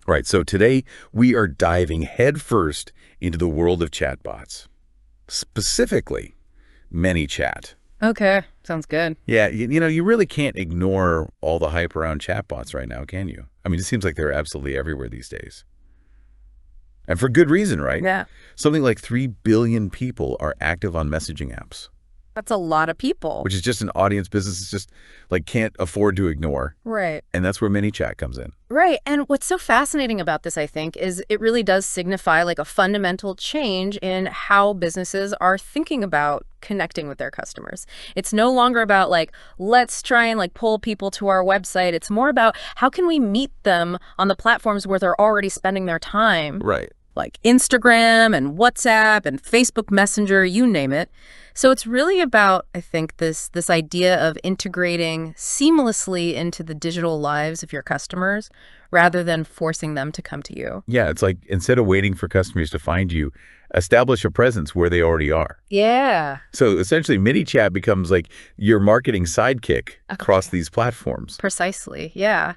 Right. So today we are diving headfirst into the world of chatbots, specifically ManyChat. Okay, sounds good. Yeah, you really can't ignore all the hype around chatbots right now, can you? I mean, it seems like they're absolutely everywhere these days. And for good reason, right? Yeah. Something like 3 billion people are active on messaging apps, That's a lot of people. which is just an audience businesses just like can't afford to ignore. Right. And that's where ManyChat comes in. Right. And what's so fascinating about this, I think, is it really does signify like a fundamental change in how businesses are thinking about connecting with their customers. It's no longer about like, let's try and like pull people to our website. It's more about how can we meet them on the platforms where they're already spending their time, Right. like Instagram and WhatsApp and Facebook Messenger, you name it. So it's really about, I think, this idea of integrating seamlessly into the digital lives of your customers rather than forcing them to come to you. Yeah, it's like instead of waiting for customers to find you, establish a presence where they already are. Yeah. So essentially, ManyChat becomes like your marketing sidekick across these platforms. Precisely. Yeah.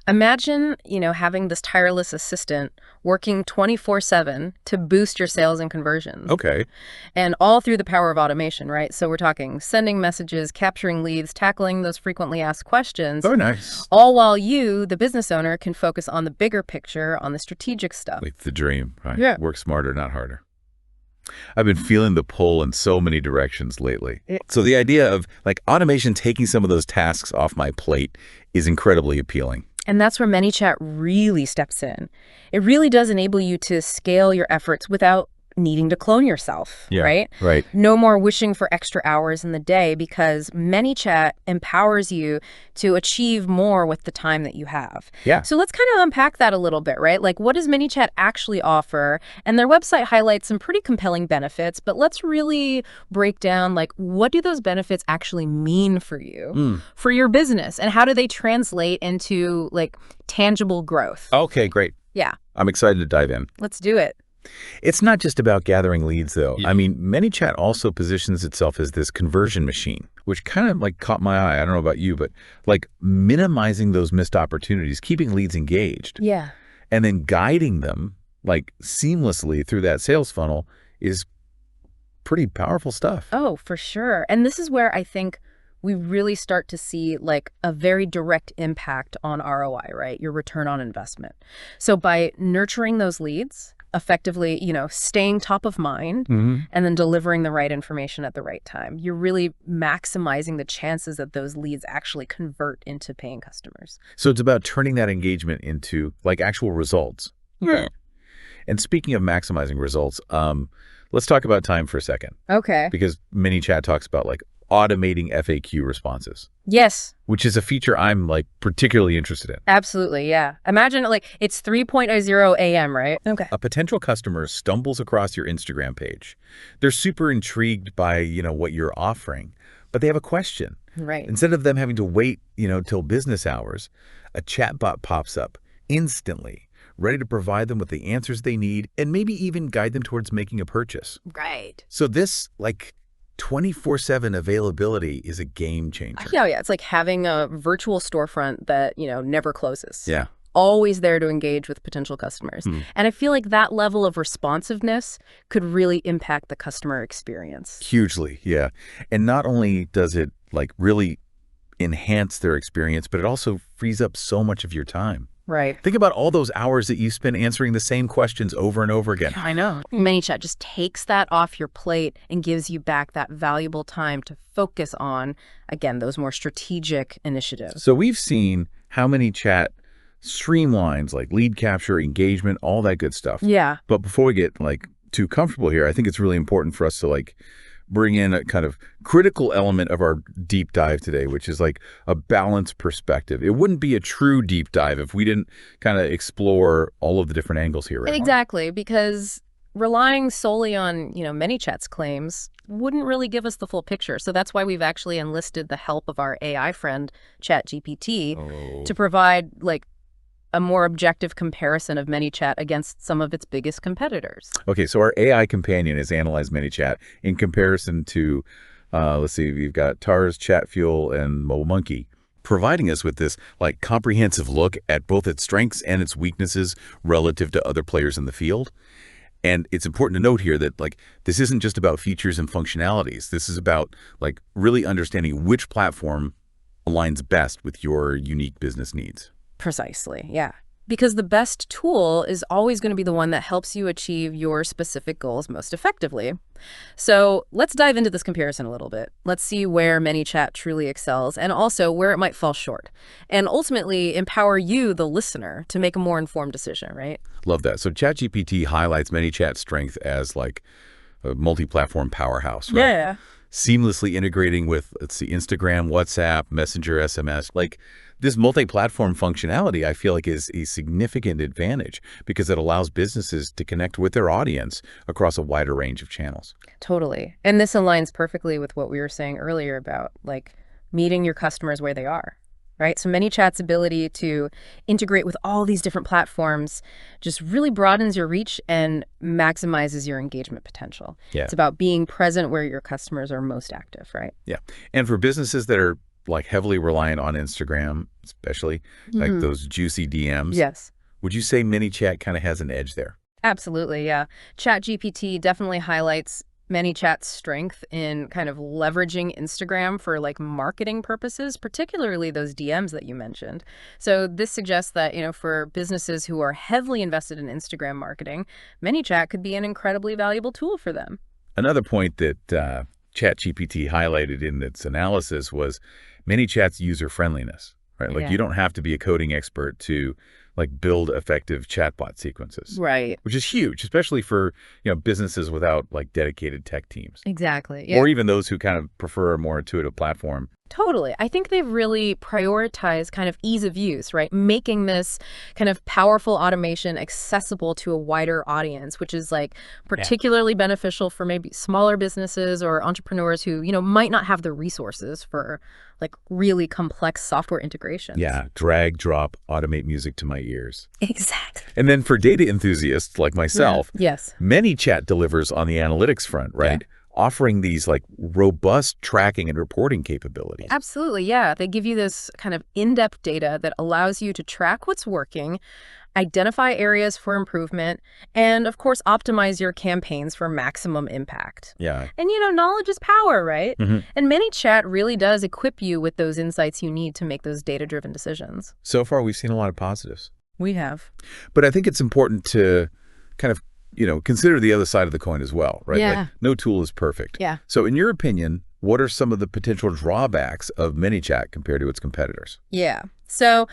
Imagine, having this tireless assistant working 24/7 to boost your sales and conversions. Okay. And all through the power of automation, right? So we're talking sending messages, capturing leads, tackling those frequently asked questions. Oh, nice. All while you, the business owner, can focus on the bigger picture, on the strategic stuff. Like the dream, right? Yeah. Work smarter, not harder. I've been feeling the pull in so many directions lately. So the idea of like automation taking some of those tasks off my plate is incredibly appealing. And that's where ManyChat really steps in. It really does enable you to scale your efforts without needing to clone yourself, right? Right. No more wishing for extra hours in the day because ManyChat empowers you to achieve more with the time that you have. Yeah. So let's kind of unpack that a little bit, right? Like, what does ManyChat actually offer? And their website highlights some pretty compelling benefits, but let's really break down, like, what do those benefits actually mean for you, for your business, and how do they translate into, like, tangible growth? Okay, great. Yeah. I'm excited to dive in. Let's do it. It's not just about gathering leads, though. Yeah. I mean, ManyChat also positions itself as this conversion machine, which kind of like caught my eye. I don't know about you, but like minimizing those missed opportunities, keeping leads engaged. Yeah. And then guiding them like seamlessly through that sales funnel is pretty powerful stuff. Oh, for sure. And this is where I think we really start to see like a very direct impact on ROI, right? Your return on investment. So by nurturing those leads, effectively, staying top of mind and then delivering the right information at the right time, you're really maximizing the chances that those leads actually convert into paying customers. So it's about turning that engagement into like actual results. Yeah. And speaking of maximizing results, let's talk about time for a second. Okay. Because ManyChat talks about like automating FAQ responses. Yes. Which is a feature I'm like particularly interested in. Absolutely, yeah. Imagine like it's 3:00 a.m., right? Okay. A potential customer stumbles across your Instagram page. They're super intrigued by, what you're offering, but they have a question. Right. Instead of them having to wait, till business hours, a chatbot pops up instantly, ready to provide them with the answers they need and maybe even guide them towards making a purchase. Right. So this like 24/7 availability is a game changer. Yeah. It's like having a virtual storefront that, never closes. Yeah. Always there to engage with potential customers. And I feel like that level of responsiveness could really impact the customer experience. Hugely, yeah. And not only does it like really enhance their experience, but it also frees up so much of your time. Right. Think about all those hours that you spend answering the same questions over and over again. I know. ManyChat just takes that off your plate and gives you back that valuable time to focus on, again, those more strategic initiatives. So we've seen how ManyChat streamlines like lead capture, engagement, all that good stuff. Yeah. But before we get like too comfortable here, I think it's really important for us to like bring in a kind of critical element of our deep dive today, which is like a balanced perspective. It wouldn't be a true deep dive if we didn't kind of explore all of the different angles here. Right? Exactly, because relying solely on, ManyChat's claims wouldn't really give us the full picture. So that's why we've actually enlisted the help of our AI friend, ChatGPT, to provide like a more objective comparison of ManyChat against some of its biggest competitors. Okay, so our AI companion has analyzed ManyChat in comparison to, let's see, we've got Tars, Chatfuel, and MobileMonkey providing us with this like comprehensive look at both its strengths and its weaknesses relative to other players in the field. And it's important to note here that like this isn't just about features and functionalities. This is about like really understanding which platform aligns best with your unique business needs. Precisely, yeah. Because the best tool is always going to be the one that helps you achieve your specific goals most effectively. So let's dive into this comparison a little bit. Let's see where ManyChat truly excels and also where it might fall short. And ultimately empower you, the listener, to make a more informed decision, right? Love that. So ChatGPT highlights ManyChat's strength as like a multi-platform powerhouse, right? Yeah. Seamlessly integrating with, let's see, Instagram, WhatsApp, Messenger, SMS. Like this multi-platform functionality, I feel like is a significant advantage because it allows businesses to connect with their audience across a wider range of channels. Totally. And this aligns perfectly with what we were saying earlier about like meeting your customers where they are, right? So ManyChat's ability to integrate with all these different platforms just really broadens your reach and maximizes your engagement potential. Yeah. It's about being present where your customers are most active, right? Yeah. And for businesses that are like heavily reliant on Instagram, especially like those juicy DMs. Yes. Would you say ManyChat kind of has an edge there? Absolutely, yeah. ChatGPT definitely highlights ManyChat's strength in kind of leveraging Instagram for like marketing purposes, particularly those DMs that you mentioned. So this suggests that, for businesses who are heavily invested in Instagram marketing, ManyChat could be an incredibly valuable tool for them. Another point that ChatGPT highlighted in its analysis was ManyChat's user friendliness, right? Like you don't have to be a coding expert to like build effective chatbot sequences. Right. Which is huge, especially for, businesses without like dedicated tech teams. Exactly. Yeah. Or even those who kind of prefer a more intuitive platform. Totally. I think they've really prioritized kind of ease of use, right? Making this kind of powerful automation accessible to a wider audience, which is like particularly beneficial for maybe smaller businesses or entrepreneurs who, might not have the resources for like really complex software integrations. Yeah. Drag, drop, automate music to my ears. Exactly. And then for data enthusiasts like myself, Yes. ManyChat delivers on the analytics front, right? Yeah. Offering these like robust tracking and reporting capabilities. Absolutely, yeah. They give you this kind of in-depth data that allows you to track what's working, identify areas for improvement, and of course, optimize your campaigns for maximum impact. Yeah. And knowledge is power, right? Mm-hmm. And ManyChat really does equip you with those insights you need to make those data-driven decisions. So far, we've seen a lot of positives. We have. But I think it's important to kind of consider the other side of the coin as well, right? Yeah. Like, no tool is perfect. Yeah. So in your opinion, what are some of the potential drawbacks of ManyChat compared to its competitors? Yeah. So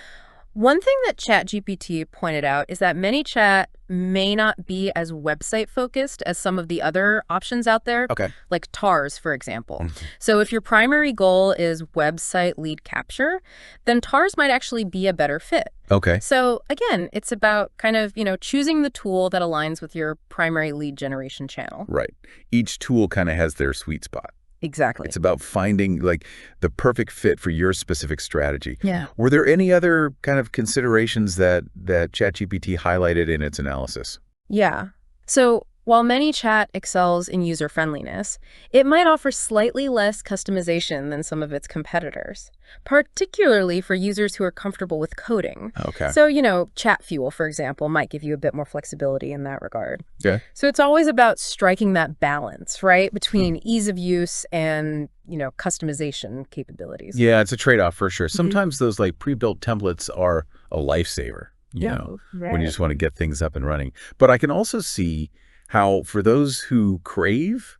one thing that ChatGPT pointed out is that ManyChat may not be as website focused as some of the other options out there, Okay. like TARS, for example. So if your primary goal is website lead capture, then TARS might actually be a better fit. Okay. So again, it's about kind of, choosing the tool that aligns with your primary lead generation channel. Right. Each tool kind of has their sweet spot. Exactly. It's about finding like the perfect fit for your specific strategy. Yeah. Were there any other kind of considerations that ChatGPT highlighted in its analysis? Yeah. So while ManyChat excels in user friendliness, it might offer slightly less customization than some of its competitors, particularly for users who are comfortable with coding. Okay. So, Chat Fuel, for example, might give you a bit more flexibility in that regard. Yeah. So it's always about striking that balance, right, between ease of use and, customization capabilities. Yeah, it's a trade-off for sure. Sometimes those like pre-built templates are a lifesaver, when you just want to get things up and running. But I can also see how for those who crave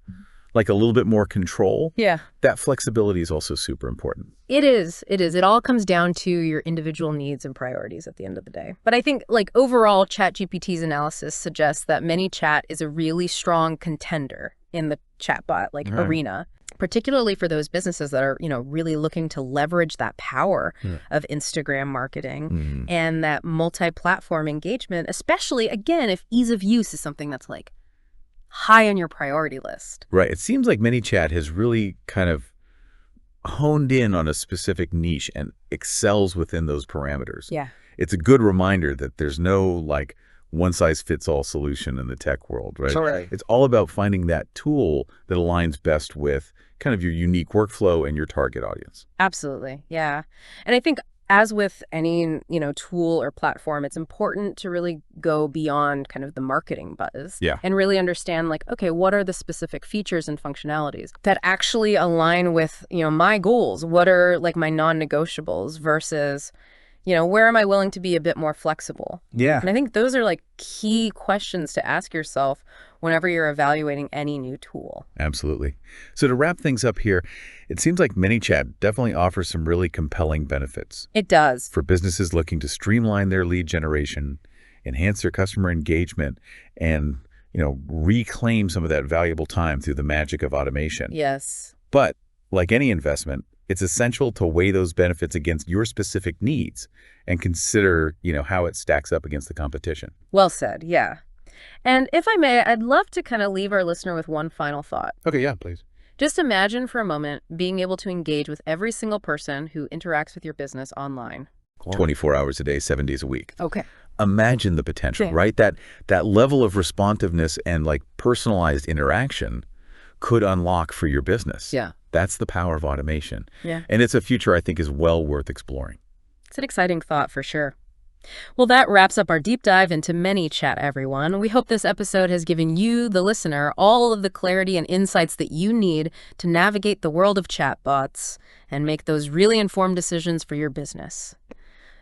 like a little bit more control, that flexibility is also super important. It is. It is. It all comes down to your individual needs and priorities at the end of the day. But I think like overall, ChatGPT's analysis suggests that ManyChat is a really strong contender in the chatbot arena, particularly for those businesses that are, really looking to leverage that power of Instagram marketing and that multi-platform engagement, especially, again, if ease of use is something that's like high on your priority list. Right. It seems like ManyChat has really kind of honed in on a specific niche and excels within those parameters. Yeah. It's a good reminder that there's no like one-size-fits-all solution in the tech world, right? Correct. It's all about finding that tool that aligns best with kind of your unique workflow and your target audience. Absolutely. Yeah. And I think as with any, tool or platform, it's important to really go beyond kind of the marketing buzz. Yeah. And really understand like, okay, what are the specific features and functionalities that actually align with, my goals? What are like my non-negotiables versus, where am I willing to be a bit more flexible? Yeah. And I think those are like key questions to ask yourself whenever you're evaluating any new tool. Absolutely. So to wrap things up here, it seems like ManyChat definitely offers some really compelling benefits It does. for businesses looking to streamline their lead generation, enhance their customer engagement, and, reclaim some of that valuable time through the magic of automation. Yes. But like any investment, it's essential to weigh those benefits against your specific needs and consider, how it stacks up against the competition. Well said. Yeah. And if I may, I'd love to kind of leave our listener with one final thought. Okay, yeah, please. Just imagine for a moment being able to engage with every single person who interacts with your business online. 24 hours a day, 7 days a week. Okay. Imagine the potential, Same. right? That level of responsiveness and like personalized interaction could unlock for your business. Yeah. That's the power of automation. Yeah. And it's a future I think is well worth exploring. It's an exciting thought for sure. Well, that wraps up our deep dive into ManyChat, everyone. We hope this episode has given you, the listener, all of the clarity and insights that you need to navigate the world of chatbots and make those really informed decisions for your business.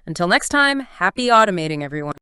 Until next time, happy automating, everyone.